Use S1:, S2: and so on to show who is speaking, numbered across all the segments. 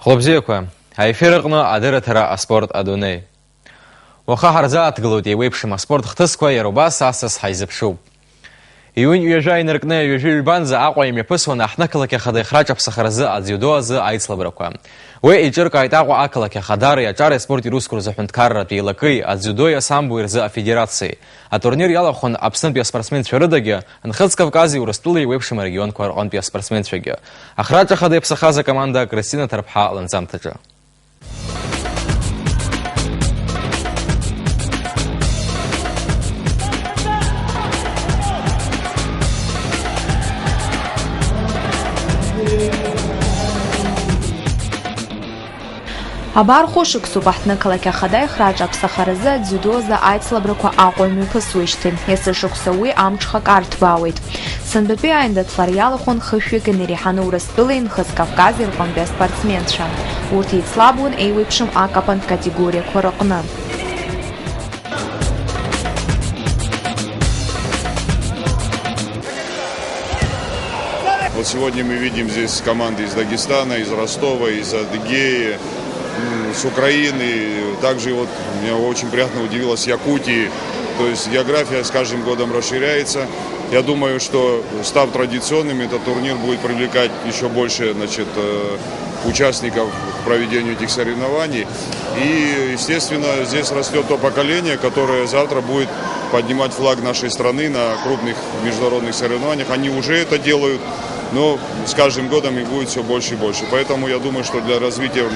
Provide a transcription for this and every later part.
S1: Хлопзиақәа, аефир аҟны адырраҭара аспорт адунеи. Уаха ҳарзааҭгылоит еиуеиԥшым аспорт хҭысқәа иара убас асас ҳаизыԥшуп. Иҩынтә ҩажәа инаркны ҩажәа ҩбанӡа Аҟәа имҩаԥысуан аҳҭны-қалақь ахада ихраҿаԥсахаразы адзиудо азы аицлабрақәа. Уи иҿыркааит Аҟәа ақалақь ахадареи аҿари аспорти русқәа рзыҳәынҭқарратәи еилакеи, адзиудои асамбои рзы афедерациеи. Атурнир иалахәын Аԥснытәи аспортсменцәа рыдагьы, Нхыҵ-Кавкази Урыстәылеи еиуеиԥшым арегионқәа рҟынтәи аспортсменцәагьы. Ахраҿ ахада иаԥсахаз акоманда Кристина Ҭарԥҳа ланҵамҭаҿы.
S2: Абар хәышықәсоуп аҳҭны-қалақь ахада ихраҿ-аԥсахаразы адзиудо азы аицлабрақәа Аҟәа имҩаԥысуеижьҭеи. Есышықәса уи амҽхак арҭбаауеит. Сынтәатәи аиндаҭлар иалахәын хышәҩык инареиҳаны Урыстәылеи, Нхыҵ-Кавкази рҟынтәи аспортсменцәа. Урҭ еицлабуан еиуеиԥшым акапантә категориақәа рҟны.
S3: Вот сегодня мы видим здесь команды из Дагестана, из Ростова, из Адыгеи, с Украины. Также вот меня очень приятно удивило с Якутии. То есть география с каждым годом расширяется. Я думаю, что став традиционным, этот турнир будет привлекать еще больше, участников к проведению этих соревнований. И, естественно, здесь растет то поколение, которое завтра будет поднимать флаг нашей страны на крупных международных соревнованиях. Они уже это делают, но с каждым годом их будет все больше и больше. Поэтому я думаю, что для развития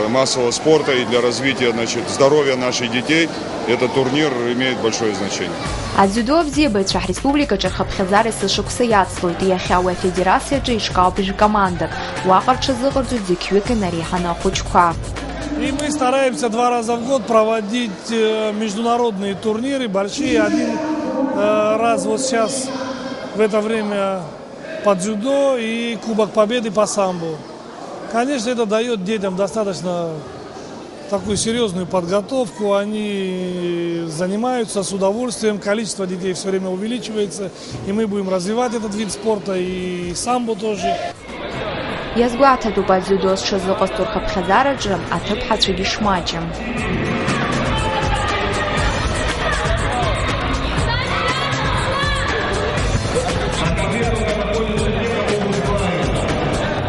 S3: массового спорта и для развития здоровья наших детей этот турнир имеет большое значение.
S2: Адзиудо абзиабаҩцәа ҳреспубликаҿы рхыԥхьаӡара есышықәса иацлоит. Иахьа уи афедерациаҿы ишкалԥыжә командак. Уаҟа рҽазыҟарҵоит зықьҩык инареиҳаны ахәыҷқәа.
S4: И мы стараемся 2 раза в год проводить международные турниры большие. Один раз вот сейчас в это время по дзюдо и Кубок Победы по самбо. Конечно, это дает детям достаточно такую серьезную подготовку. Они занимаются с удовольствием. Количество детей все время увеличивается. И мы будем развивать этот вид спорта и самбо тоже.
S2: Иазгәаҭатәуп адзиудо зҽазыҟасҵо рхыԥхьаӡараҿы аҭыԥҳацәагьы шмаҷым.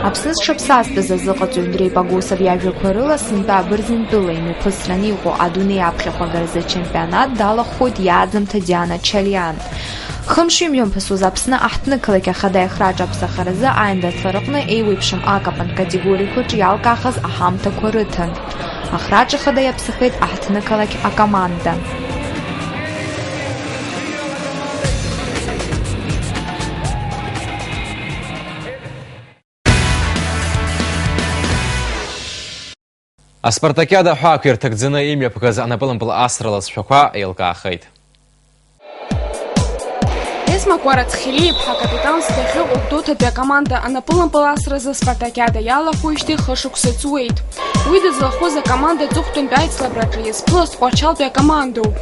S2: Аԥсны зҽаԥсазтәыз азыҟаҵаҩ Андреи Погосов иажәақәа рыла сынтәа Абырзентәыла имҩаԥысраны иҟоу адунеи аԥхьахә агаразы ачемпионат далахәхоит иааӡамҭа Диана Чалиан. Хымш имҩаԥысуаз Аԥсны аҳҭны-қалақь ахада ихраҿ-аԥсахаразы аиндаҭлар рҟны еиуеиԥшым акапантә категориақәаҿы иалкаахаз аҳамҭақәа рыҭан. Ахраҿ ахада иаԥсахеит аҳҭны-қалақь акоманда.
S1: Аспартакиада ҳәа ирҭагӡаны имҩаԥгаз анапылампыл асрала зшәақәа еилкаахеит.
S5: Есма Кәарац-Хелиԥҳа акапитанс дахьыҟоу Гәдоуҭатәи акоманда анапылампыл асразы Спартакиада иалахәуижьҭеи хышықәса ҵуеит. Уи дызлахәыз акоманда аҵыхәтәантәи аицлабраҿы иазԥылаз Тҟәарчалтәи акомандоуп.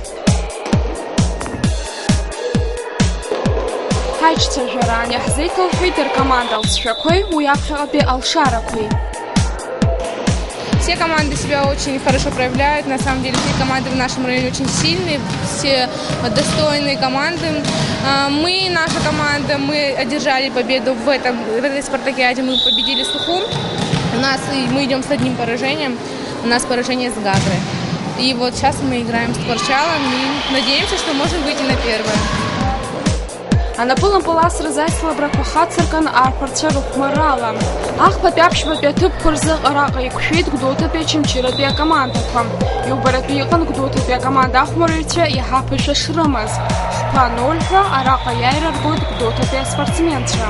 S5: Ҳаиҿцәажәараан иаҳзеиҭалҳәеит ркоманда алҵшәақәеи, уи аԥхьаҟатәи алшарақәеи.
S6: Все команды себя очень хорошо проявляют. На самом деле, все команды в нашем районе очень сильные, все достойные команды. Мы, наша команда, мы одержали победу в этой спартакиаде. Мы победили Сухум. Мы идем с одним поражением. У нас поражение с Гагрой. И вот сейчас мы играем с Тҟәарчалом и надеемся, что можем выйти на первое.
S5: Анапылампыл асразы аицлабрақәа хацыркын арԥарцәа рыхәмаррала. Ахԥатәи аԥшьбатәи аҭыԥқәа рзы араҟа иқәшәеит Гәдоуҭатәи ачымчыратәи акомандақәа. Иубаратәы иҟан Гәдоуҭатәи акоманда ахәмарыҩцәа иаҳа ԥышәа шрымаз. Хԥа 0 ҳәа араҟа иааира ргоит Гәдоуҭатәи аспортсменцәа.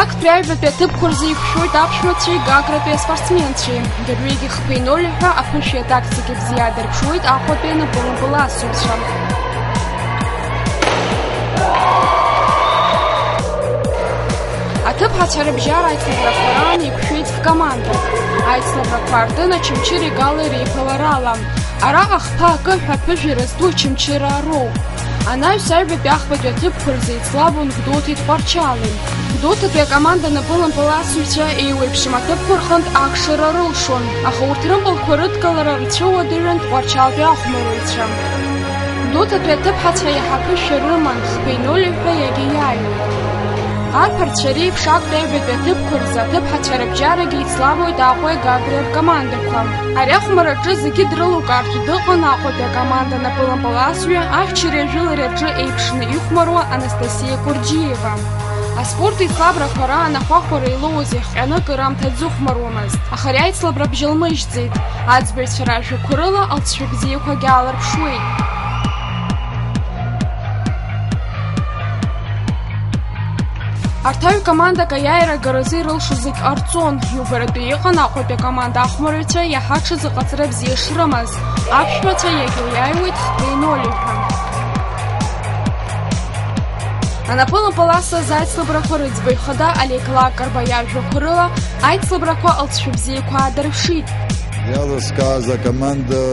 S5: Актәи аҩбатәи аҭыԥқәа рзы иқәшәоит аԥшәмацәеи Гагратәи аспортсменцәеи. Дырҩегьых хԥеи 0 ҳәа аԥышәи атактики бзиа дырԥшуеит Аҟәатәи анапылампыл асыҩцәа. Аҭыԥҳацәа рыбжьара аицлабрақәа раан иқәшәеит ф-командак. Аицлабрақәа ардын ачымчыри Галеи реиԥыларала. Араҟа хԥа акы ҳәа аԥыжәара зду ачымчыра роуп. Анаҩс аҩбатәи ахԥатәи аҭыԥқәа рзы еицлабуан Гәдоуҭеи Тҟәарчали. Гәдоуҭатәи акоманда напылымпыласҩцәа еиуеиԥшым аҭыԥқәа рҟынтә ахшара рылшон, аха урҭ рымпылқәа рыдкылара рцәыуадаҩын Тҟәарчалтәи ахәмаруаҩцәа. Гәдоуҭатәи аҭыԥҳацәа иаҳакышәа рыман, 0-0 ҳәа иагьа иааҩуеит. Арԥарцәа реиԥш актәи аҩбатәи аҭыԥқәа рзы аҭыԥҳацәа рыбжьарагьы еицлабуеит Аҟәеи Гагреи ркомандақәа. Ари ахәмараҿы зегьы дрылукаартә дыҟан Аҟәатәи акоманда напылымпыласҩы ахьчареи ажәылареи рҿы еиԥшны ихәмаруа Анастасиа Курџьиева. Аспорт еицлабрақәа раан ахәахәара илоуз иахҟьаны кыраамҭа дзыхәмаруамызт, аха ари аицлабра бжьылмыжьӡеит. Аӡбаҩцәа ражәақәа рыла алҵшәа бзиақәагьы аалырԥшуеит. Арҭ аҩ-командак аиааирагаразы ирылшо зегь ҟарҵон. Иубаратәы иҟан Аҟәатәи акоманда ахәмаруаҩцәа иаҳа ҽазыҟаҵара бзиа шрымаз. Аԥшәмацәа иагьа иааҩуеит 0-0 ҳәа. Анапылымпыласыз аицлабрақәа рыӡбаҩ хада Олег Карба иажәақәа рыла аицлабрақәа алҵшәа бзиақәа аадарԥшит.
S7: Иалыскааз акоманда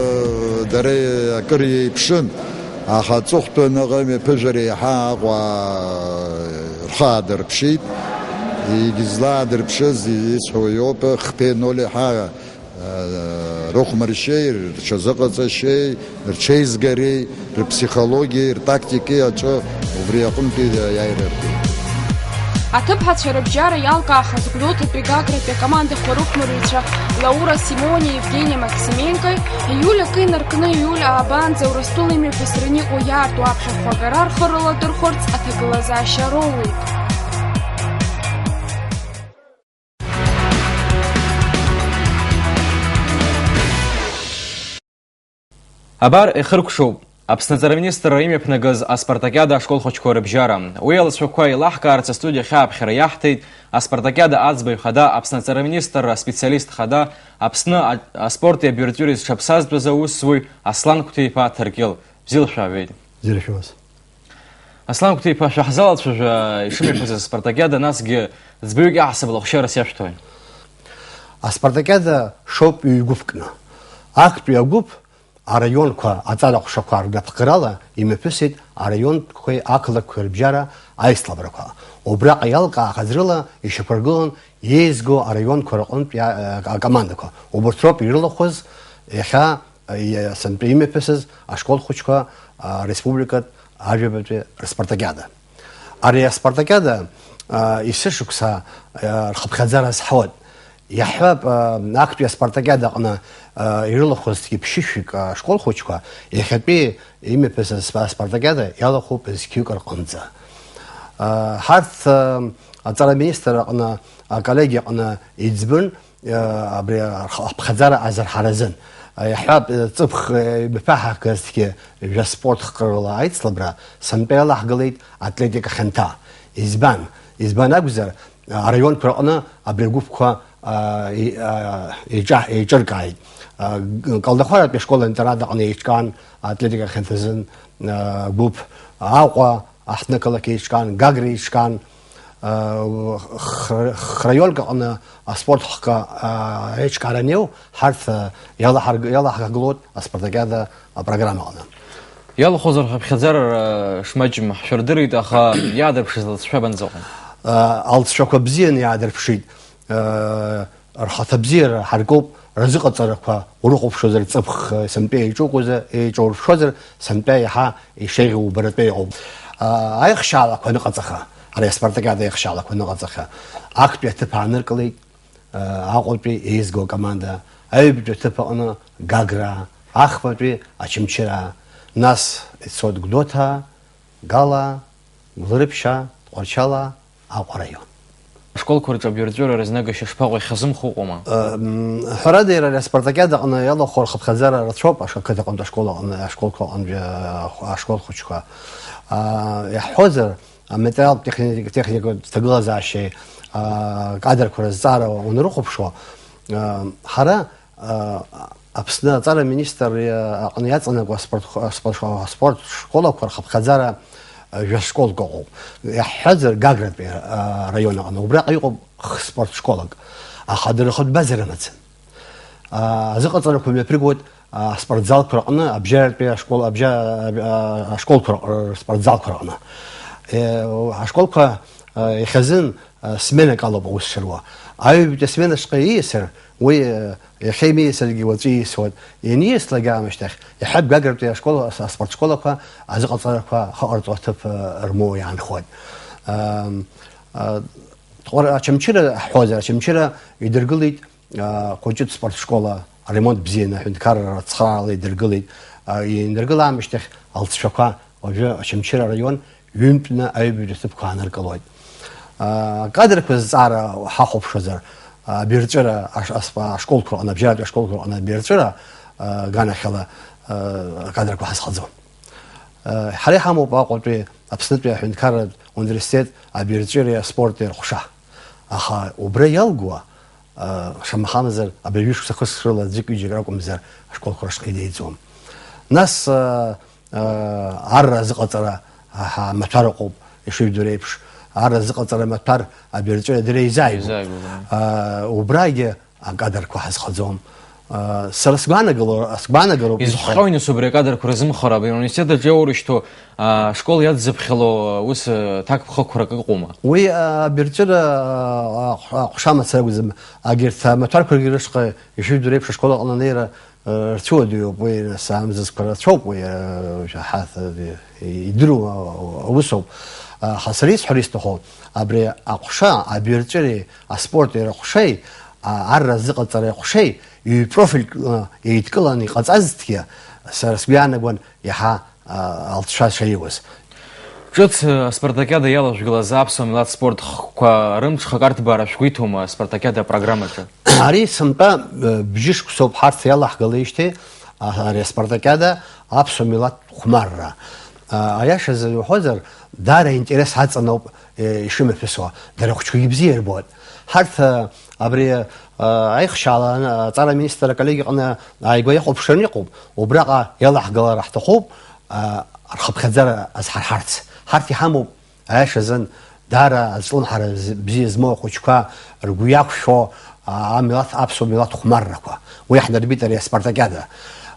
S7: дара акыр иеиԥшын, аха аҵыхәтәаныҟа мҩаԥыжәара иаҳа Аҟәа рхы аадырԥшит. Излаадырԥшыз исҳәо иоуп, 0-0 ҳәа рыхәмаршьеи, рҽазыҟаҵашьеи, рҽеизгареи, рԥсихологиеи, ртактикеи аҿы убри аҟынтәи иааирыртит.
S5: Аҭыԥҳацәа рыбжьара иалкаахаз Гәдоуҭатәи Гагратәи акомандақәа рыхәмаруаҩцәа Лаура Симони, Евгения Максименко, ииуль инаркны ииуль аабаанӡа Урыстәыла имҩаԥысраны иҟоу иаарту аԥхьахә агара рхы рыладырхәырц аҭагылазаашьа роуеит.
S1: Абар ихыркәшоуп Аԥсны Министр имҩаԥнагыз аспартакиада ашкол хәыҷқәа рыбжьара. Уи алацәақәа еилаҳкаарц астудиа аԥхьара иаҳҭеит аспартакиада аӡбаҩ хада, Аԥсны Министр аспециалист хада, Аԥсны аспорти абиуртиури зҽаԥсазтәыз аусзуҩ Аслан Қәҭеиԥа Ҭаркьыл. Бзиала шәаабеит.
S8: Бзиала шәымаз.
S1: Аслан Қәҭеиԥа, шәаҳзалацәажәа ишымҩаԥыз аспартакиада, насгьы ӡбаҩык иаҳасабала хәшьарас иашәҭои.
S8: Аспартакиада шоуп ҩ-гәыԥкны. Актәи агәыԥ араионқәа аҵараҟәшақәа ргәаԥхарала имҩаԥысит араионқәеи ақалақьқәеи рыбжьара аицлабрақәа. Убраҟа иалкаахаз рыла ишьақәыргылан еизго араионқәа рҟынтә акомандақәа. Убарҭ роуп ирылахәыз иахьа сантәи имҩаԥысыз ашкол хәыҷқәа республикатә ажәабатәи рспартакиада. Ари аспартакиада исышықәса рхыԥхьаӡара азҳауеит. Иаҳҳәап, актәи аспартакиада аҟны ирылахәыз ԥшьышәҩык ашкол хәыҷқәа иахьатәи имҩаԥысыз аспартакиада иалахәуп зқьҩык рҟынӡа. Ҳарҭ аҵараминистр аҟны аколлегиа аҟны иӡбын абри аԥхьаӡара азырҳаразын. Иаҳҳәап, ҵыԥх имԥаҳакыз жәаспорт хкырала аицлабра сантәи иалаҳгалеит атлетика хьанҭа. Избан акәзар, араионқәа рҟны абри агәыԥқәа еиҿыркааит. Калдахәаратәи ашкол-интернат аҟны еиҿкаан атлетика хьанҭазын гәыԥ, Аҟәа аҳҭнықалақь еиҿкаан, Гагра еиҿкаан, храионк аҟны аспорт хкы еиҿкааранеу ҳарҭ иалаҳгылоит аспартакиада апрограмма аҟны.
S1: Иалахәыз рхыԥхьаӡара шмаҷым ҳшәырдырит, аха иаадырԥшыз алҵшәа банзыҟоу.
S8: Алҵшәақәа бзианы иаадырԥшит. Рхаҭа бзиара ҳаргоуп, рзыҟаҵарақәа урыхәаԥшуазар, ҵыԥх сантәи еиҿурԥшуазар, сантәи иаҳа ишеиӷьу убаратәы иҟоуп. Аихшьаалақәа ныҟаҵаха, ари аспартакиада аихшьаалақәа ныҟаҵаха, актәи аҭыԥ ааныркылеит Аҟәатәи еизго акоманда, аҩбатәи аҭыԥ аҟны Гагра, ахԥатәи Очамчыра, нас ицоит Гәдоуҭа, Гала, Гәлрыԥшьа, Тҟәарчала, Аҟәа раион.
S1: Ашколқәа рҿы абиуртиура разнагашьа шԥаҟоу, ихьазымхо ыҟоума?
S8: Ҳәарада, иара аспартакиада аҟны иалахәу рхыԥхьаӡара рацәоуп ақыҭа аҟнытә ашколқәа аҟнытә ашкол хәыҷқәа. Иаҳҳәозар, аматериалтә техникатә ҭагылазаашьеи кадрқәа рызҵаара унарыхәаԥшуа, ҳара Аԥсны аҵараминистр аҟны иаҵанакуа аспорт школақәа рхыԥхьаӡара жәашколк ыҟоуп. Иаҳҳәазар, Гагратәи араион аҟны убраҟа иҟоуп спорт школак, аха дара рхатә база рымаӡам. Азыҟаҵарақәа мҩаԥыргоит спортзал курганы, абжарпе школа, школ спортзал курганы. Школка ихазин смена калоба усширва. Бите смена шкаисер, химия сергей вот ينيس لقامشتخ يحب قرب يا شكول سبورت شكولك عزق صارك خارط وتب رمو يعني خود تقول أشمشير حوزة أشمشير يدرقلي قوجت سبورت شكولا ريمونت بزينة عند كار تصخر يدرقلي يدرقل عمشتخ الشقة وجا أشمشير ريون يمكن أي بيرتب كان القلوي قادر كزار حاخب شزر بيرتجرا أشكولك أنا بجاد أشكولك أنا بيرتجرا غانا خلا قادر كوحس خزون حالي حمو باقول أبسنت بيا عند كار universitet بيرتجرا سبورت رخشة أخا وبريال جوا شم خامزر أبيوش سخص شغلة ذيك يجرأكم زر أشكولك رش قيديتهم ناس عرّ زقطرة متفرقوا يشوف دريبش عرّ زقطرة متفر بيرتجرا دري زايب وبرايجي قادر كوحس خزون سرسبانا قالوا
S1: изхойни субрекадр курзым харабы университет жеур что школ яд запхило ус так хокура какума
S8: وي بيرتجرا قشامة سرقزم أجرت متفر كرجلشق يشوف دريبش شكولا أنا نيرة رتوديو بوي سامز كرا شوب وي حاث يدرو وسو خسريس حريس تخو أبري أقشا أبيرتجري أسبورت يرقشي عرّ زقط يرقشي يبروفيل يتكلني قد أزتيا سرسبيانا قون يها التشاش شيوس
S1: جت спартакиада ялаш глаза апсом лад спорт рымч хакарт бараш куитума спартакиада программача
S8: ари сымта бжиш кусоп харт ялах галыште ари спартакиада апсом лад хмарра аяш зел хозер дара интерес хацаноб ишиме песо дара хочку гибзир бод харт أبري أيخ شالا ترى مينستر كليجي أنا أيقوي خوب شرني خوب وبرقة يلا حقلا راح تخوب رخب خزر أزحر حرتي حمو عاش زن دارا أصلون حر بزي زمو خوشكا رجوياك شو عملات أبسو ملات خمرة كوا ويحضر بيتر سبارتاكادا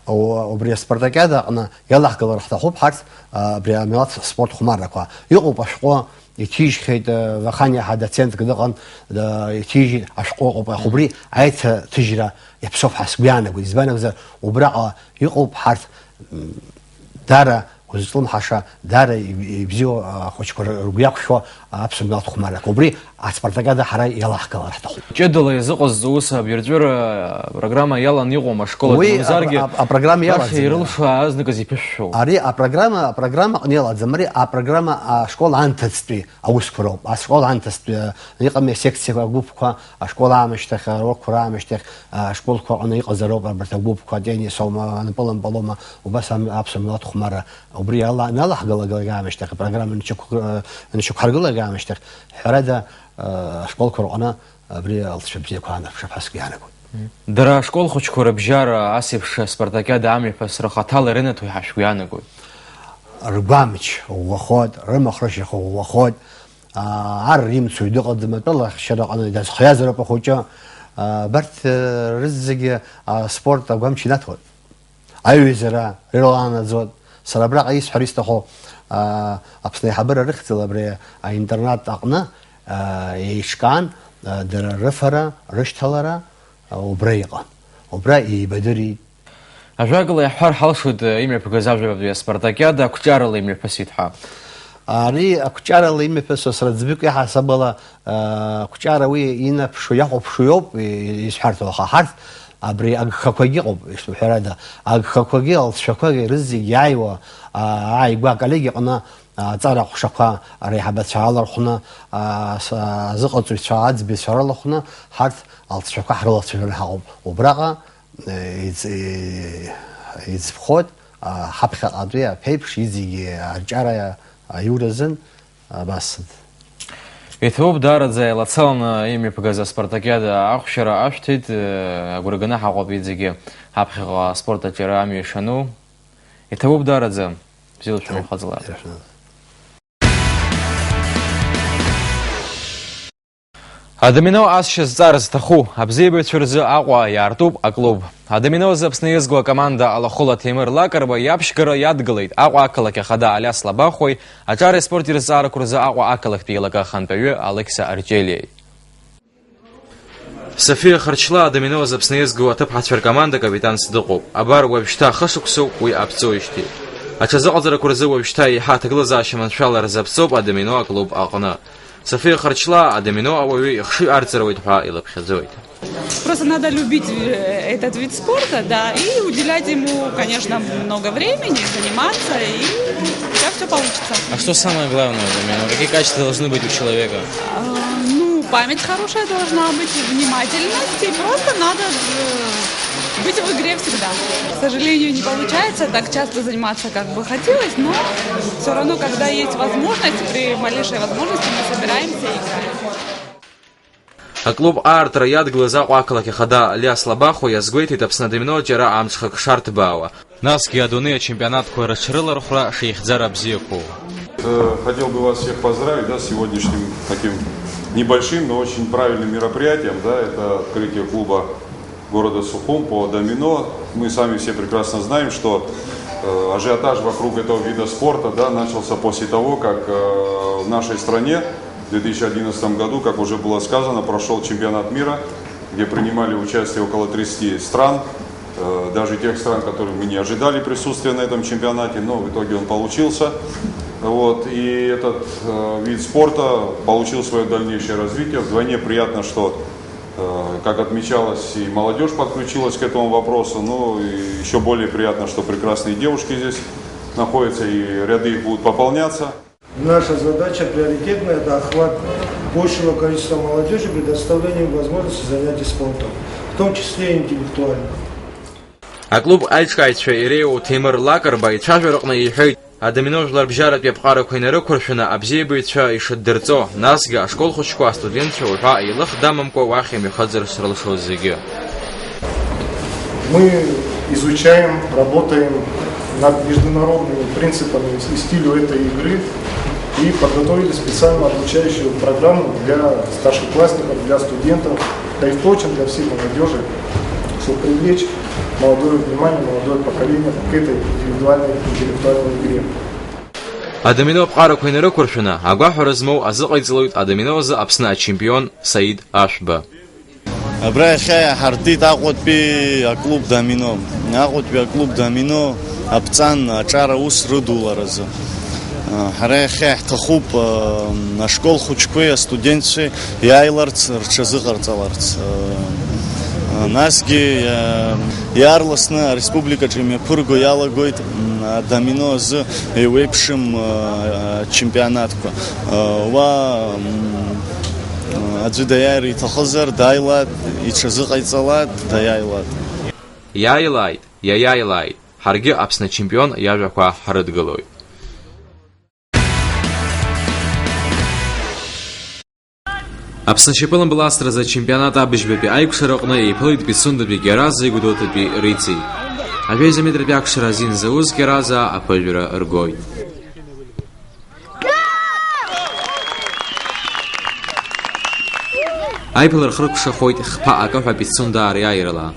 S8: وبري سبارتاكادا أنا يلا حقلا راح تخوب حرت بري عملات سبورت خمرة كوا يقوب أشقوا يتيج خيد وخانيا هذا تنت كده قن يتيج أشقوق وبخبري عيت تجرا يبصف حسبيانا ويزبانا وزر وبرقة يقوب حرت دارا وزلم حشا دارا يبزيو خوش كرجياك شو أبسم الله تخمرك وبري عسبرتكادا حراي يلا حكلا راح تخو
S1: جدول يزق الزوسة بيرجور программа يلا نيغو شكولة مزارجي
S8: программа يلا
S1: يرلش أزنك زيبشو
S8: أري программа نيلا زمري программа شكول عن تستوي أو سكروب شكول عن تستوي نيقا سيكسي جوبكا شكول عامشتخ روكرا عامشتخ شكول كا أنا نيقا زروب برتجوبكا ديني سوما نبلم بالوما وبس أبسم الله تخمرة وبري يلا نلا حقلا عامشتخ программа نشوف حرقلا عامشتخ حردا شكول كورونا بري الشبزي كوانا شاف حسكي أنا كون
S1: درا شكول خوش كورا بجار آسيب سبارتاكيادا عامل فسر خطال رنت ويحشوي أنا كون
S8: ربامش وخود رمخرش وخود عريم سويدو قدم الله شرق أنا داس خيازر بخوجا برت رزق سبورت أقوم شيء نتقول أيوة زرا ريلانا زود سربرق أيس حريص تخو أبصني حبر رخت لبري إنترنت أقنا يشكان در رفرة رشتلرة وبريقة وبرأي بدري
S1: أجاقل يحار حلشود إيمي بقزاجة بدوية سبارتاكيادا كتار اللي إيمي بسيطها
S8: أري كتار اللي إيمي بسو سردزبيك يحسب الله كتار وي إنا بشو يقو بشو يوب يسحرت وخا حرث أبري أغخاكوغي قب إشتو حرادا أغخاكوغي الشاكوغي رزي يايوا عايقواك عليقي قنا ترى خشقة ريحة شعال الخنا زقط شعاد بشعال الخنا حرث الشقة حرلة شعال وبرقة يزبخود حبخ أدوية بيبش يزي جارة يورزن بس
S1: يثوب دارت زي لاتسالنا إيمي بقزا سبارتاكيادا أخشرا أشتيت أقولنا حقو بيزيجي حبخ سبورتا جرامي شنو يثوب دارت زي بزيلو شنو خزلات Адамино асшьа зҵаарц зҭаху абзиабаҩцәа рзы Аҟәа иаартуп аклуб. Адаминозы Аԥсны иазго акоманда Алахәыла Ҭемыр Лакарба иаԥшьгара иадгылеит Аҟәа ақалақь ахада Алиас Лабахәеи, аҿар спорт ирзҵаарақәа рзы Аҟәа ақалақьтәи еилага ахантәаҩы Алекса Арҷелиеи. София Харчлаа Адаминозы Аԥсны иазго аҭыԥҳацәа ркоманда капитанс дыҟоуп. Абар уажәшьҭа хышықәсоуп уи аԥҵәоижьҭеи. Аҽазыҟаҵарақәа рзы уажәшьҭа еиҳа аҭагылазаашьа маншәала рзаԥҵоуп Адамино аклуб аҟны. София Харчлаа Адамино ауаҩы ихшыҩ арҵаруеит ҳәа илыԥхьаӡоит.
S9: Просто надо любить этот вид спорта, да, и уделять ему, конечно, много времени, заниматься, и все получится.
S1: А что самое главное в Адамино? Какие качества должны быть у человека?
S9: Память хорошая должна быть, внимательность, и просто надо быть в игре всегда. К сожалению, не получается так часто заниматься, как бы хотелось, но все равно, когда есть возможность, при малейшей возможности мы собираемся и играем.
S1: Аклуб аартра иадгылаз Аҟәа ақалақь ахада Алиас Лабахәеи иазгәеиҭеит Аԥсны Адамино џьара амҽхак шарҭбаауа. Насгьы адунеи ачемпионатқәа рыҽрылархәра шеихьӡара бзиақәоу.
S3: Хотел бы вас всех поздравить, да, с сегодняшним таким небольшим, но очень правильным мероприятием, да, это открытие клуба города Сухум по Адамино. Мы сами все прекрасно знаем, что ажиотаж вокруг этого вида спорта, да, начался после того, как в нашей стране в 2011 году, как уже было сказано, прошел чемпионат мира, где принимали участие около 30 стран, даже тех стран, которые мы не ожидали присутствия на этом чемпионате, но в итоге он получился. Вот, и этот вид спорта получил свое дальнейшее развитие. Вдвойне приятно, что, как отмечалось, и молодежь подключилась к этому вопросу. Ну и еще более приятно, что прекрасные девушки здесь находятся, и ряды их будут пополняться.
S10: Наша задача приоритетная – это охват большего количества молодежи, предоставление им возможности занятий спортом, в том числе и интеллектуально.
S1: Аклуб аиҿкааҩцәа иреиуоу Ҭемыр Лакарба ицәажәараҟны иҳәеит, Адамино жәлар бжьаратәи апҟарақәа инарықәыршәаны абзиабаҩцәа ишыддырҵо, насгьы ашкол хәыҷқәа астудентцәа уҳәа еилых дамамкәа уахь имҩахыҵырц рылшоит зегьы.
S11: Мы изучаем, работаем над международными принципами и стилю этой игры и подготовили специально обучающую программу для старшеклассников, для студентов, да и впрочем для всей молодежи, чтобы привлечь молодое внимание, молодое поколение к этой индивидуальной интеллектуальной игре.
S1: Адамино апҟарақәа инарықәыршәаны агәаҳәара змоу азыҟаиҵалоит Адаминозы Аԥсны ачемпион Саид Ашәба.
S12: Абра иахьа иаҳартит Аҟәатәи аклуб Дамино. Аҟәатәи аклуб Дамино аԥҵан аҿар аус рыдуларазы. Ҳара иахьа иаҳҭахуп ашкол хәыҷқәеи астудентцәеи иааиларц, рҽазыҟарҵаларц. Насгьы иаарласны ареспубликаҿы имҩаԥырго иалагоит Адамино азы еиуеиԥшым чемпионатқәа. Уа аӡәы даиааир иҭахызар дааилааит, иҽазыҟаиҵалааит, даиааилааит.
S1: Иааилааит, иаиааилааит, ҳаргьы Аԥсны ачемпион иажәақәа ҳрыдгылоит. Аԥсны ашьапылампыл ласразы ачемпионат абыжьбатәи аиқәшараҟны еиԥылеит Пицундатәи Гераза Гәдоуҭатәи Риҵи. Ажәеизаметратәи акәшара азин зауз Гераза аԥыжәара ргоит. Аиԥылара рхыркәшахоит хԥа акаҳәа Пицундаа риааирала.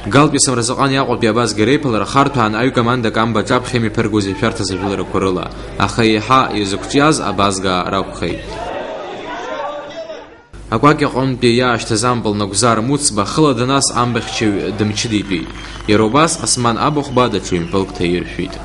S1: Галтәи Самразаҟани Аҟәатәи абазга реиԥылара харҭәаан аҩкоманда камба ҿаԥхьа имиԥыргоз ишәарҭаз ажәыларақәа рыла, аха еиҳа изықәҿиаз абазга ракәхеит. Акәакь аҟынтәи иаашьҭыз ампыл Нагәзар Муцба хыла данас амбахьчаҩ дымчыдитәит. Иара убас Осман Абыхәба даҽа ҩ-мпылк ҭаиршәит.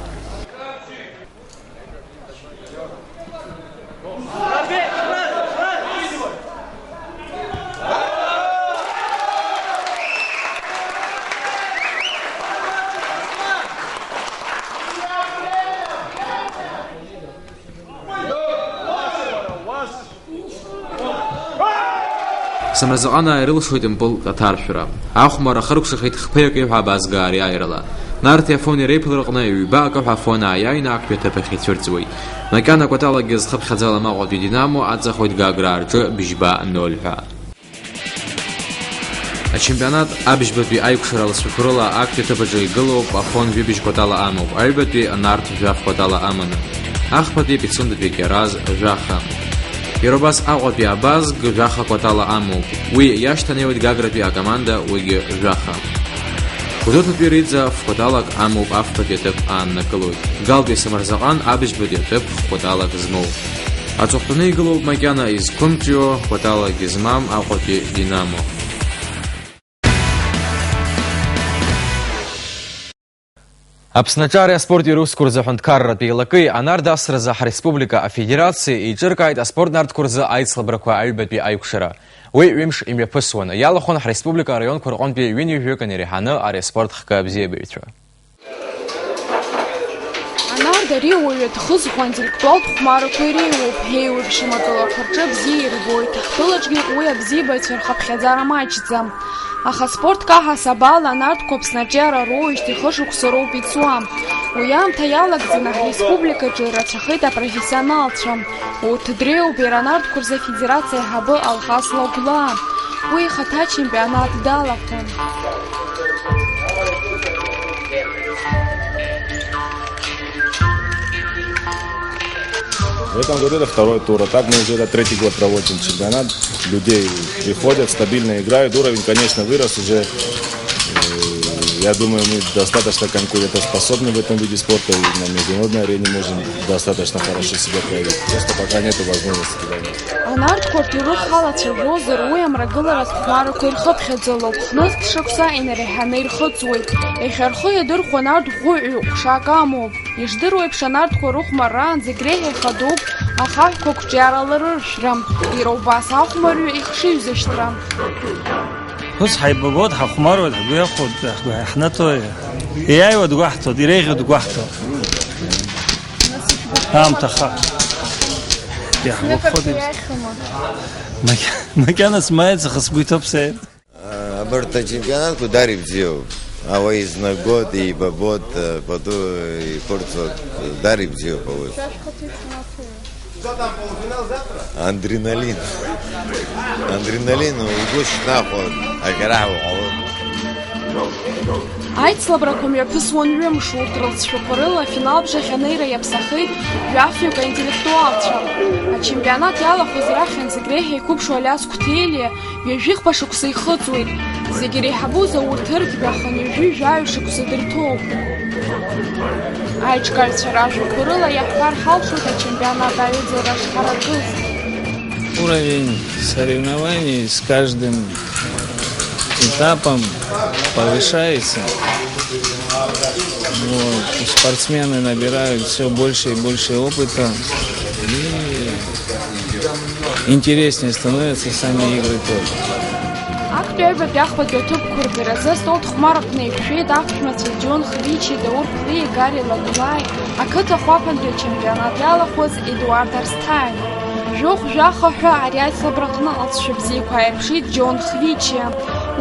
S1: Самразаҟан ааирылшоит импылк аҭаршәра. Ахәмара ахыркәшахеит хԥаҩык ҳәа абазга аариааирала. Нарҭи Афон иреиԥылараҟны ҩба акаҳәа Афон ааиааины актәи аҭыԥахь ицәырҵуеит. Макьана акәаталагьы зхыԥхьаӡалам Аҟәатәи Динамо аҵахоит Гаграа рҿы бжьба 0 ҳәа. Ачемпионат абжьбатәи аиқәшара аласцәақәа рыла актәи аҭыԥаҿы игылоуп Афон жәибжь кәатала амоуп, аҩбатәи Нарҭ жәаф кәатала аманы. Ахпати Пицунда Пикераз Жаха. Иробас Аҟәатәи абазг Жаха Кәатала амоуп. Уи иашьҭанеиуеит Гагратәи акоманда уигьы Жаха. Гәдоуҭатәи Риӡа ф-Кәаталак амоуп афбатәи аҭыԥ ааннакылоит. Галбеи Самырзаҟан абыжьбатәи аҭыԥ Кәаталак змоуп. Аҵыхәтәаны игылоуп макьана изқәымтәио Кәаталак измам Аҟәатәи Динамо. Аԥснаҿари аспорти русқәа рзы аҳәынҭқарратә еилакы анардасразы Ҳреспублика Афедерациа еиҿыркааит аспортнарҭқәа рзы аицлабрақәа аҩбатәи аиқәшара. Уи ҩымш имҩаԥысуан. Иалахәын Ҳреспублика араионқәа рҟынтәи ҩынҩажәаҩык иреиҳаны ари аспорт хкы абзиабаҩцәа.
S5: Анард ари уаҩы дхызхуа интеллектуалтә хәмаррақәа иреиуоуп. Еиуеиԥшым атәылақәа рҿы бзиа ирбоит. Ҳтәылаҿгьы уи абзиабаҩцәа рхаԥхьаӡара маҷӡам. Аха спорт каҳасабала анарҭқәа Аԥснаҿы иарароуижьҭеи хышықәса роуп ицуам. Уи аамҭа иалагӡаны Ҳреспубликаҿы ирацәахеит апрофессионалцәа. Урҭ дреиуоуп иара анарҭқәа рзы афедерациа аиҳабы Алхас Лагәлаа. Уи ихаҭа чемпионат далахәын.
S13: В этом году это второй тур, а так мы уже это третий год проводим чемпионат. Людей приходят, стабильно играют. Уровень, конечно, вырос уже. Я думаю, мы достаточно конкурентоспособны в этом виде спорта и на международной арене можем достаточно хорошо себя проявить. Просто пока нет возможности туда.
S5: Анарҭқәа ирыхалацәажәозар уи амрагыларатә хәмаррақәа ирхыԥхьаӡалоуп. Хнызк шықәса инареиҳаны ирхыҵуеит. Иахьа рхы иадырхәо анарҭ ӷәыҩҩ ҟәшак амоуп. Ишдыруа еиԥш анарҭқәа рыхәмарраан зегь реиҳа ихадоуп ахаҳәқәа қәҿиарала рыршәра. Иара убас ахәмарҩы ихшыҩзышьҭра.
S14: Ус ҳаибабот, ҳахәмаруеит, ҳгәы иахәот, ҳнаҭоит. Иааиуа дгәаҳҭоит, иреиӷьу дгәаҳҭоит. Аамҭа хаҳә. Макьана смеется, сгәы иҭоуп сеит.
S15: Абарҭ ачемпионатқәа дари бзиоуп. Ауаҩы изнагот, еибабот, пату иԥырҵуа дари бзиоуп ауаҩы. Адреналин. Адреналин игәы шьҭнахуа аӷьараҳәа ҟалоит.
S5: Аицлабрақәа мҩаԥысуан ҩымш, урҭ рылҵшәақәа рыла афиналбжахь анеира иаԥсахеит жәафҩык аинтеллектуалцәа. Ачемпионат иалахәыз ирахьан зегь реиҳа иқәыԥшу Алиас Қәҭелиа ҩажәихԥа шықәса ихыҵуеит. Зегь иреиҳабу Заур Ҭырқьбахан ҩажәи шықәса дырҭоуп. Аиҿкаҩцәа ражәақәа рыла иаҳҳәар ҳалшоит ачемпионат аҩыӡара шҳаракыз.
S16: Уровень соревнований с каждым этапом повышается. Вот. Спортсмены набирают все больше и больше опыта. И интереснее становятся сами игры тоже.
S5: Актәи аҩбатәи ахԥатәи аҭыԥқәа ргаразы астолтә хәмаррақәа неиқәшәеит аԥшәмацәа Џьон Хвичи, Даур Ԥлии, Гари Лагәлааи, ақыҭа хәаԥантәи ачемпионат иалахәыз Едуард Арсҭаев. Жәохә-жәаха ҳәа ари аицлабраҟны аҵәшәа бзиақәа ааирԥшит Џьон Хвичи.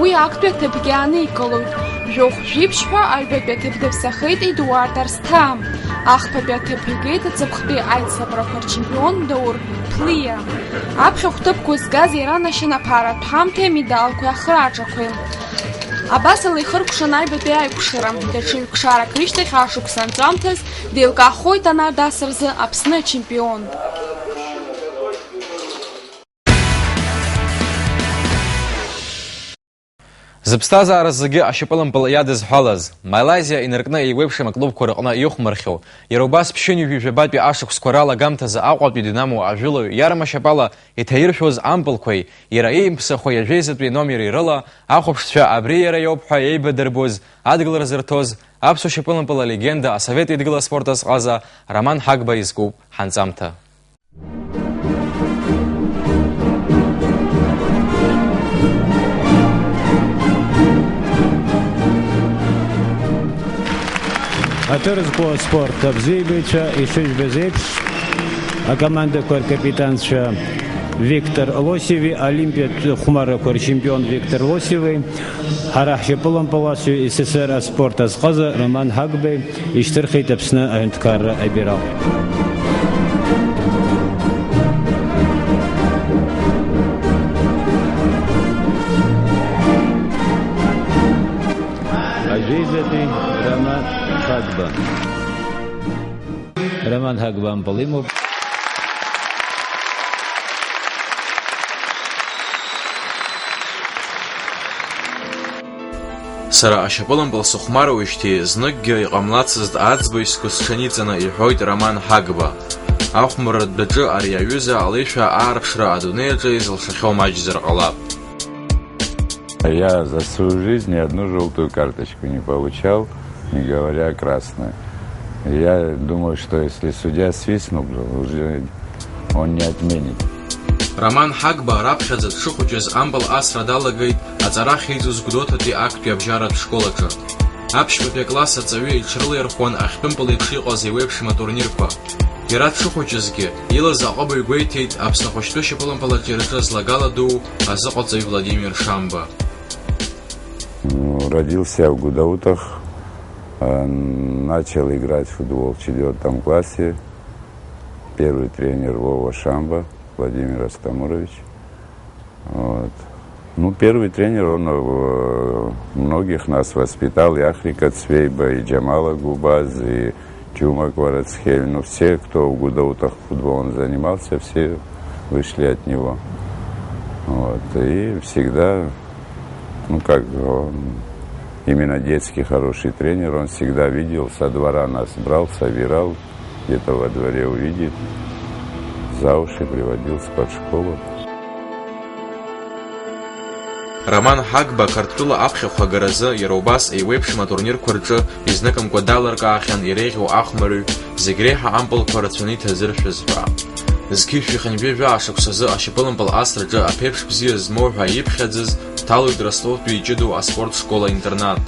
S5: Уи актәи аҭыԥгьы ааникылоит. Жәохә-жәиԥшь ҳәа аҩбатәи аҭыԥ дыԥсахеит Едуард Арсҭа. Ахԥатәи аҭыԥ игеит аҵыԥхтәи аицлабрақәа рчемпион Даур Ԥлиа. Аԥхьахә ҭыԥқәа згаз иранашьан аԥаратә ҳамҭеи амедалқәеи ахраҿақәеи. Абас ала ихыркәшан аҩбатәи аиқәшара. Даҽа ҩ-кшарак рышьҭахь ашықәс анҵәамҭаз деилкаахоит анардас рзы Аԥсны ачемпион.
S1: Зыԥсҭазаара зегьы ашьапылампыл иадызҳәалаз, Малайзиа инаркны еиуеиԥшым аклубқәа рҟны ихәмырхьоу, иара убас ԥшьынҩажәи жәабатәи ашықәсқәа ралагамҭазы Аҟәатәи Динамо ажәылаҩ иарма шьапала иҭаиршәоз ампылқәеи, иара еимԥсахуа иажәеизатәи номери рыла ахәаԥшцәа абри иара иоуп ҳәа еибадырбоз, адгьыл рзырҭоз, аԥсуа шьапылампыл алегенда асовет еидгыла спорт азҟаза Роман Ҳагба изкуп ҳанҵамҭа.
S17: Аҭырқәа спорт абзиабаҩцәа ишыжәбаз акомандақәа ркапитанцәа Виктор Лосеви, Олимпиатә хәмаррақәа рчемпион Виктор Лосеви, ҳара ҳшьапылампыл аҵаҩ СССР аспорт азҟаза Роман Ҳагбеи ишьҭырхит Аԥсны аҳәынҭқарра абираҟ. Ажәеизатәи Роман Ҳагба. Роман Хагба ампыл имоуп.
S1: Сара ашьапылампыл сыхәмаруеижьҭеи зныкгьы иҟамлацызт аӡбаҩсқәа сҽаниҵаны, иҳәоит Роман Хагба. Ахәмарра дәаҿы ари аҩыза алеишәа аарԥшра адунеи аҿы изылшахьоу маҷзар ҟалап.
S18: Я за свою жизнь ни одну желтую карточку не получал, не говоря о красной. Я думаю, что если судья свистнул, уже он не отменит.
S1: Роман Хагба раԥхьаӡа дшыхәыҷыз ампыл асра далагеит аҵара ахьеиҵоз Гәдоуҭатәи актәи абжьаратә школаҿы. Аԥшьбатәи акласс аҵаҩы иҽрылаирхәуан ахьтәымпыл еиԥш иҟаз еиуеиԥшым атурнирқәа. Иара дшыхәыҷызгьы илаз аҟыбаҩ гәеиҭеит Аԥсны ахәыҷтәы шьапылампыл ирҿыз лагала ду азыҟаҵаҩ Владимир Шамба.
S18: Родился в Гудаутах, начал играть в футбол в 4 классе. Первый тренер Вова Шамба, Владимир Астамурович. Вот. Ну, первый тренер, он многих нас воспитал, и Ахрика Цвейба, и Джамала Губаз, и Чума Кварацхель. Ну, все, кто в Гудаутах футболом занимался, все вышли от него. Вот. И всегда, ну как, он именно детский хороший тренер, он всегда видел, со двора нас брал, собирал, где-то во дворе увидит, за уши приводил в спортшколу.
S1: Роман Хагба Қарҭтәыла аԥхьахә агаразы иара убас еиуеиԥшым атурнирқәа рҿы изныкымкәа далыркаахьан иреиӷьу ахәмарыҩ зегь реиҳа ампылқәа рацәаны иҭазыршәыз ҳәа. Зқьышә ихынҳәыжәаа ашықәсазы ашьапылампыл асраҿы аԥеиԥш бзиа змоу ҳәа иԥхьаӡыз дҭалоит Ростовтәи иҷыдоу аспорт школа-интернат.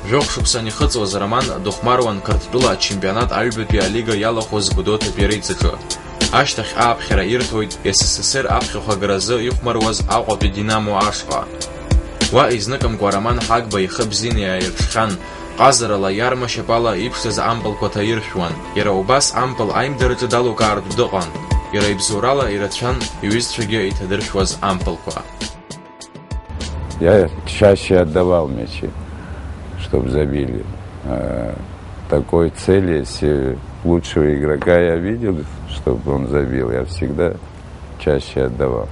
S1: Жәохә шықәса анихыҵуаз Роман дыхәмаруан Қарҭтәыла ачемпионат аҩбатәи алига иалахәыз Гәдоуҭатәи реиҵаҿы. Ашьҭахь ааԥхьара ирҭоит СССР аԥхьахә агаразы ихәмаруаз Аҟәатәи Динамо ашҟа. Уа изныкымкәа Роман Хагба ихы бзианы иааирԥшхьан, ҟазарала иарма шьапала иԥшӡаз ампылқәа ҭаиршәуан. Иара убас ампыл аимдараҿы далукаартә дыҟан. Иара ибзоурала ирацәан иҩызцәагьы иҭадыршәуаз ампылқәа.
S18: Я чаще отдавал мячи, чтобы забили. Такой цели, если лучшего игрока я видел, чтобы он забил, я всегда чаще отдавал.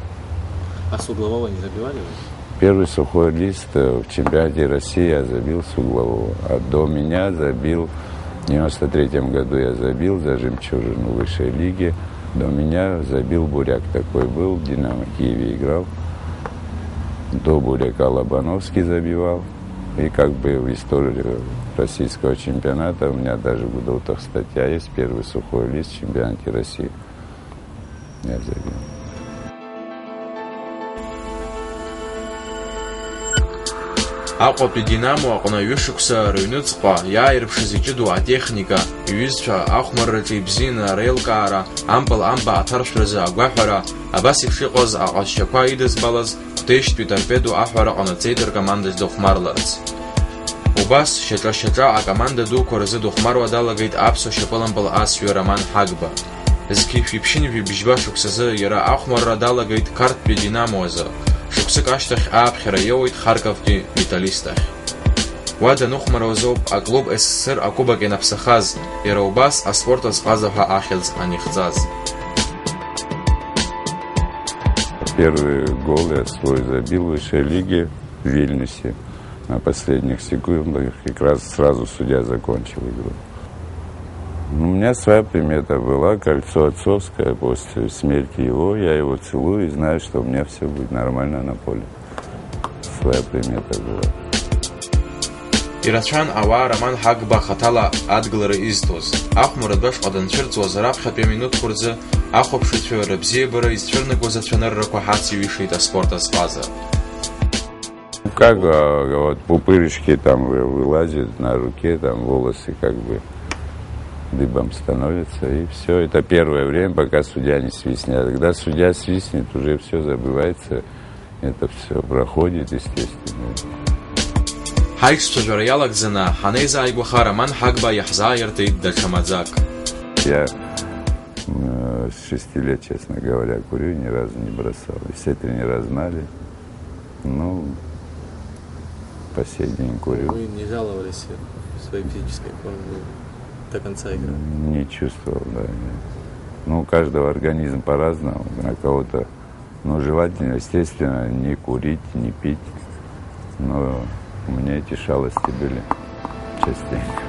S19: А с углового не забивали?
S18: Первый сухой лист в чемпионате России я забил с углового. А до меня забил, в 93-м году я забил за «Жемчужину» высшей лиги. До меня забил Буряк, такой был, в «Динамо» Киеве играл. До Буряка Лобановский забивал. И как бы в историю российского чемпионата у меня даже в Гудоутах статья есть, первый сухой лист в чемпионате России. Я забил.
S1: Аҟәатәи Динамо аҟны ҩышықәса рыҩныҵҟа иааирԥшыз иҷыдоу атехника, иҩызцәа ахәмарраҿы ибзианы ареилкаара, ампыл амба аҭаршәразы агәаҳәара, абас еиԥш иҟаз аҟазшьақәа идызбалаз Қәҭешьтәи Торпедо аҳәара ҟанаҵеит ркомандахь дыхәмарларц. Убас шьаҿа-шьаҿа акоманда дуқәа рзы дыхәмаруа далагеит аԥсуа шьапылампыл асҩы Роман Хагба. Зқьышәи-ԥшьынҩи бжьба шықәсазы иара ахәмарра далагеит Қарҭтәи Динамо азы. Шықәсык ашьҭахь ааԥхьара иоуит Харковтәи Металлист ахь. Уа даныхәмаруаз ауп аклуб СССР акубок ианаԥсахаз, иара убас аспорт азҟаза ҳәа ахьӡ анихӡаз.
S18: Первый гол я свой забил в высшей лиге в Вильнюсе. На последних секундах как раз сразу судья закончил игру. У меня своя примета была, кольцо отцовское, после смерти его, я его целую и знаю, что у меня все будет нормально на поле. Своя примета была.
S1: Ирацәан ауаа Роман Хагба хаҭала адгылара изҭоз. Ахәмарра дәашҟа данцәырҵуаз раԥхьатәи аминуҭқәа рзы ахәаԥшыцәа рыбзиабара изцәырнагоз ацәаныррақәа ҳацыҩишеит аспорт азҟаза.
S18: Как вот пупырышки там вылазят на руке, там волосы как бы дыбом становятся, и все. Это первое время, пока судья не свистнет. А когда судья свистнет, уже все забывается, это все проходит, естественно.
S1: Ҳаиҿцәажәара иалагӡаны ҳанеизааигәаха Роман Хагба иаҳзааиртит даҽа маӡак.
S18: Я с 6 лет, честно говоря, курю, ни разу не бросал. И все тренера знали. Ну, по сей день курю.
S19: Вы не жаловались в своей физической форме? до конца игры?
S18: Не чувствовал, да. Ну, у каждого организм по-разному. На кого-то, ну, желательно, естественно, не курить, не пить. Но у меня эти шалости были частенько.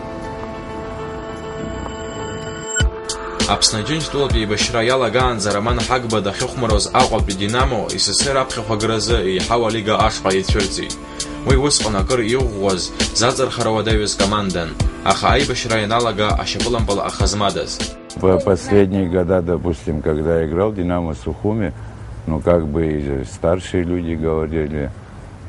S1: Аԥсны аџьынџьтәылатә еибашьра иалагаанӡа Роман Ҳагба дахьыхәмароз Аҟәатәи Динамо СССР аԥхьахәагразы еиҳау алига ашҟа ицәырҵит. Уи усҟан акыр иӷәӷәаз заҵырхара уадаҩыз командан, аха аибашьра ианалага ашьапылампыл ахазмадаз.
S18: В последние года, допустим, когда я играл в Динамо Сухуми, ну, как бы и старшие люди говорили,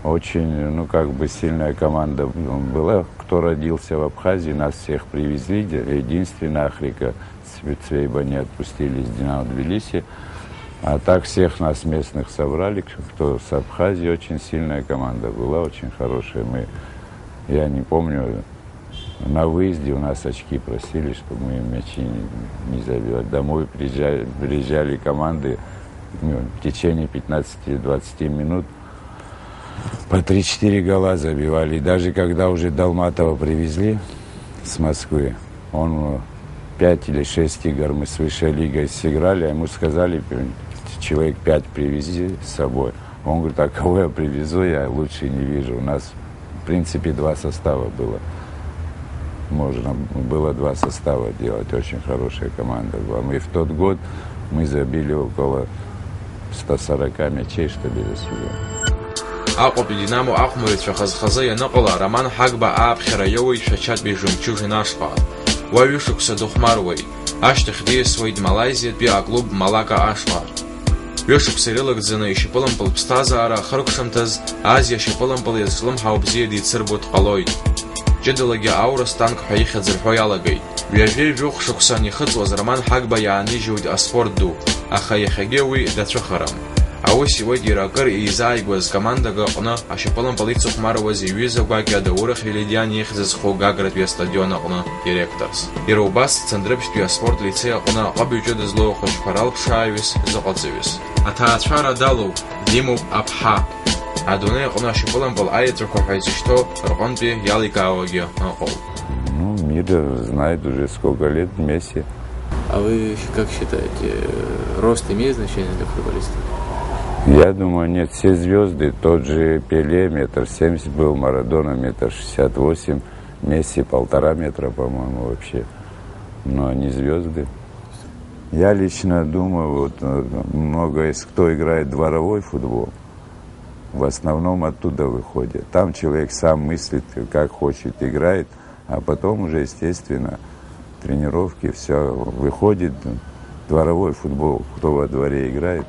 S18: очень, ну, как бы сильная команда была. Кто родился в Абхазии, нас всех привезли. Единственная Африка Цвейба не отпустили из Динамо Тбилиси. А так всех нас местных собрали, кто с Абхазии. Очень сильная команда была, очень хорошая. Я не помню, на выезде у нас очки просили, чтобы мы мячи не забивали. Домой приезжали команды в течение 15-20 минут. По 3-4 гола забивали. И даже когда уже Долматова привезли с Москвы, он 5 или 6 игр мы с высшей лигой сыграли, а ему сказали, человек 5 привези с собой. Он говорит, а кого я привезу, я лучше не вижу. У нас, в принципе, 2 состава было. Можно было 2 состава делать. Очень хорошая команда была. И в тот год мы забили около 140 мячей, что ли, за сезон.
S1: Аҟәатәи Динамо ахәмарицәа хазхазы ианыҟала Роман Ҳагба ааԥхьара иоуит Шәачатәи Жемчужин ашҟа. Уа ҩышықәса дыхәмаруеит. Ашьҭахь диасуеит Малаизиатәи аклуб Малака ашҟа. Ҩышықәса ирылагӡаны ишьапылампыл ԥсҭазаара ахыркәшамҭаз Азиа ашьапылампыл иазҿлымҳау бзиа дицырбо дҟалоит. Ҷыдалагьы аурыс танк ҳәа ихьӡ рҳәо иалагеит. Ҩажәеи-жәохә шықәсан ихыҵуаз Роман Ҳагба иаанижьуеит аспорт ду, аха иахьагьы уи дацәыхарам. Аус иуеит иара акыр еизааигәаз командак аҟны ашьапылампыл ицыхәмаруаз иҩыза гәакьа Даурых Елидиан ихьӡ зху Гагратәи астадион аҟны директорс. Иара убас Цандрыԥшьтәи аспорт лицеи аҟны аҟаб ҩҷыда злоу ахәыҷқәа ралԥшааҩыс зыҟаҵаҩыс. Аҭаацәара далоуп, димоуп аԥҳа. Адунеи аҟны ашьапылампыл аеҵәақәа ҳәа изышьҭоу рҟынтәи иаликаауагьы ыҟоуп.
S18: Ну, мир знает уже сколько лет вместе.
S19: А вы как считаете, рост имеет значение для футболиста?
S18: Я думаю, нет, все звезды, тот же Пеле 1,70 м был, Марадона 1,68 м, Месси 1,5 метра, по-моему, вообще. Но они звезды. Я лично думаю, вот много из кто играет дворовой футбол, в основном оттуда выходит. Там человек сам мыслит, как хочет, играет, а потом уже, естественно, тренировки, все, выходит дворовой футбол, кто во дворе играет.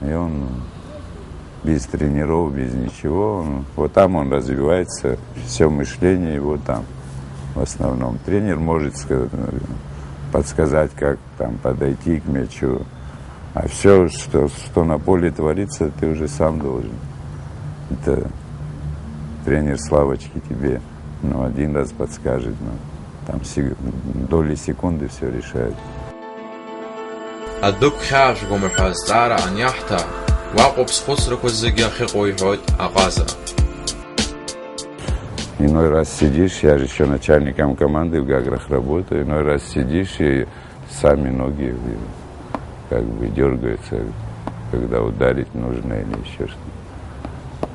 S18: И он без тренеров, без ничего, вот там он развивается, все мышление его там в основном. Тренер может подсказать, как там подойти к мячу, а все, что на поле творится, ты уже сам должен. Это тренер Славочки тебе, один раз подскажет, там доли секунды все решает.
S1: Адәык хьаажәгом ҳәа азҵаара аниаҳҭа, уаҟоуп схәыцрақәа зегьы ахьыҟоу иҳәоит аҟаза.
S18: Иной раз сидишь, я же еще начальником команды в Гаграх работаю, иной раз сидишь и сами ноги как бы дергаются, когда ударить нужно или еще что-то.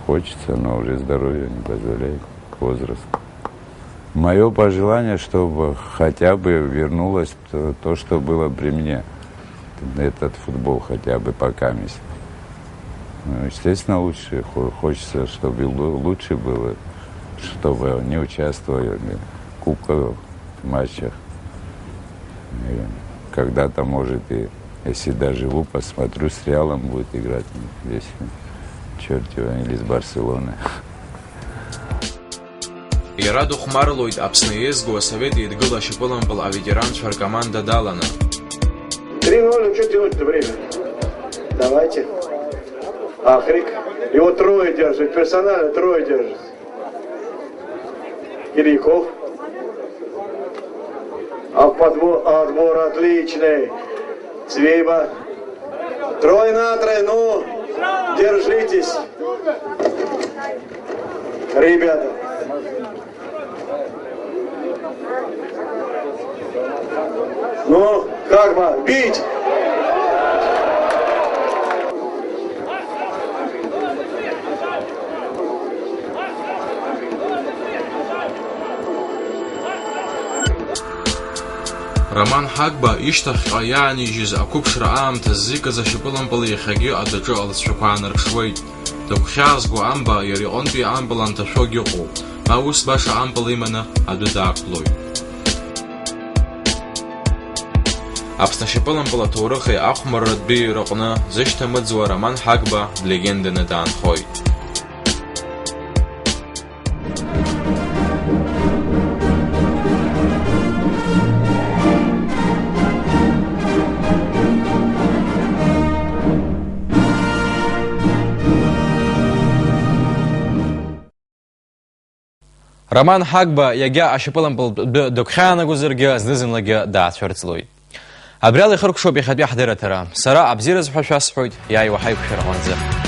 S18: Хочется, но уже здоровье не позволяет, возраст. Мое пожелание, чтобы хотя бы вернулось то, что было при мне. Этот футбол хотя бы пока месяц. Естественно, лучше. Хочется, чтобы лучше было, чтобы не участвовали в кубковых матчах. И когда-то, может, и если доживу, посмотрю, с Реалом будет играть. Если черт его, или с Барселоной.
S1: Иара дыхәмарлоит Аԥсны иезгу асовет еидгыла ашьапылампыл аветеранцәа ркоманда даланы.
S10: 3-0, что тянуть-то время? Давайте. Ахрик. Его 3 держит, персонально 3 держит. Кириков. А отбор отличный. Цвейба. 3-3, ну, держитесь. Ребята.
S20: Хагба, бить!
S21: Роман Хагба ишьҭахьҟа иаанижьыз ақәыԥшра аамҭа ззикыз ашьапылампыл иахьагьы адаҿы алҵшәақәа аанарԥшуеит. Дыгәхьаазго амба иара иҟынтәи ампыл анҭашәогь ыҟоуп, ма ус баша ампыл иманы адәы даақәлоит. Аԥсны ашьапылампыл аҭоурыхи ахәмарратә беиараҟны зышьҭамыӡуа Роман Хагба длегенданы даанхоит. Роман Хагба иагьа ашьапылампыл дыгәхьаанагозаргьы зны-зынлагьы даацәырҵлоит. Абри ала ихыркәшоуп иахьатәи ҳдырраҭара. Сара абзиара зҳәа шәасҳәоит, иааиуа ҳаиқәшәара аҟынӡа.